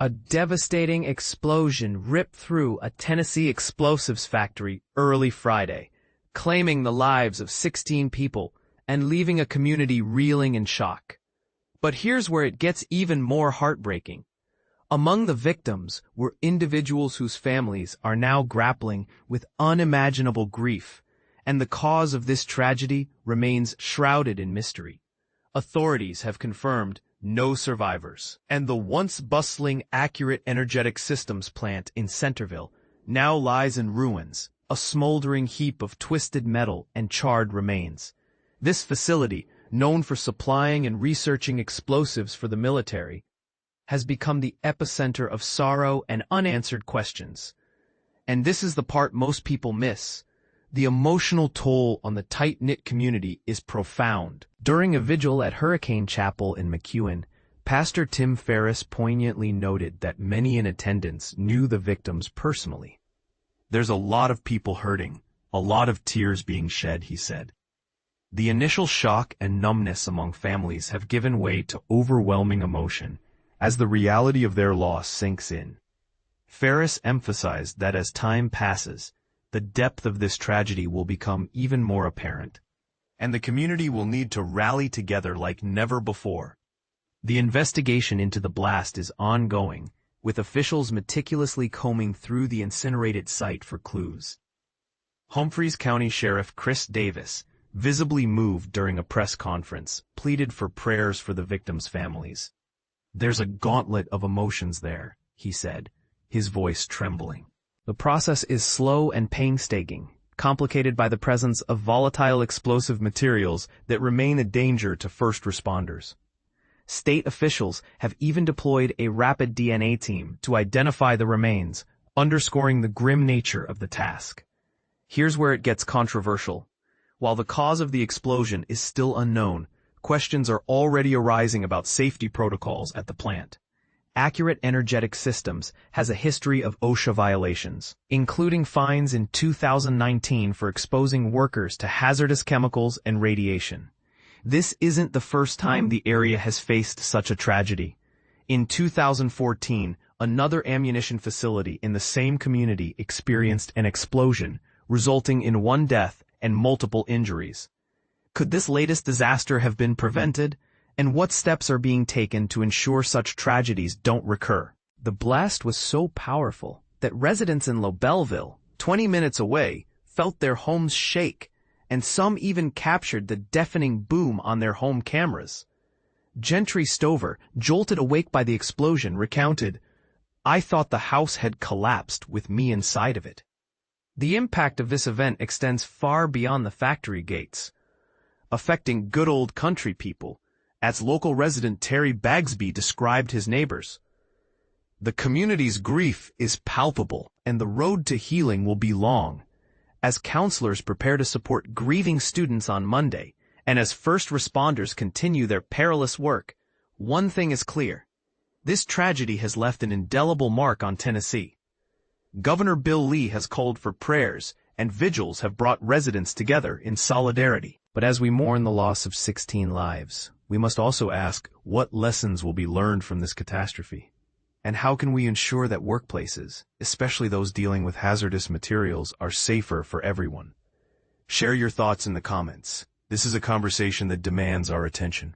A devastating explosion ripped through a Tennessee explosives factory early Friday, claiming the lives of 16 people and leaving a community reeling in shock. But here's where it gets even more heartbreaking. Among the victims were individuals whose families are now grappling with unimaginable grief, and the cause of this tragedy remains shrouded in mystery. Authorities have confirmed no survivors, and the once bustling Accurate Energetic Systems plant in Centerville now lies in ruins, a smoldering heap of twisted metal and charred remains. This facility, known for supplying and researching explosives for the military, has become the epicenter of sorrow and unanswered questions. And this is the part most people miss. The emotional toll on the tight-knit community is profound. During a vigil at Hurricane Chapel in McEwen, Pastor Tim Farris poignantly noted that many in attendance knew the victims personally. "There's a lot of people hurting, a lot of tears being shed," he said. The initial shock and numbness among families have given way to overwhelming emotion as the reality of their loss sinks in. Farris emphasized that as time passes, the depth of this tragedy will become even more apparent, and the community will need to rally together like never before. The investigation into the blast is ongoing, with officials meticulously combing through the incinerated site for clues. Humphreys County Sheriff Chris Davis, visibly moved during a press conference, pleaded for prayers for the victims' families. "There's a gauntlet of emotions there," he said, his voice trembling. The process is slow and painstaking, complicated by the presence of volatile explosive materials that remain a danger to first responders. State officials have even deployed a rapid DNA team to identify the remains, underscoring the grim nature of the task. Here's where it gets controversial. While the cause of the explosion is still unknown, questions are already arising about safety protocols at the plant. Accurate Energetic Systems has a history of OSHA violations, including fines in 2019 for exposing workers to hazardous chemicals and radiation. This isn't the first time the area has faced such a tragedy. In 2014, another ammunition facility in the same community experienced an explosion, resulting in one death and multiple injuries. Could this latest disaster have been prevented? And what steps are being taken to ensure such tragedies don't recur? The blast was so powerful that residents in Lobelville, 20 minutes away, felt their homes shake, and some even captured the deafening boom on their home cameras. Gentry Stover, jolted awake by the explosion, recounted, "I thought the house had collapsed with me inside of it." The impact of this event extends far beyond the factory gates, affecting good old country people, as local resident Terry Bagsby described his neighbors. "The community's grief is palpable, and the road to healing will be long. As counselors prepare to support grieving students on Monday, and as first responders continue their perilous work, one thing is clear. This tragedy has left an indelible mark on Tennessee. Governor Bill Lee has called for prayers, and vigils have brought residents together in solidarity. But as we mourn the loss of 16 lives, we must also ask what lessons will be learned from this catastrophe. And how can we ensure that workplaces, especially those dealing with hazardous materials, are safer for everyone? Share your thoughts in the comments. This is a conversation that demands our attention.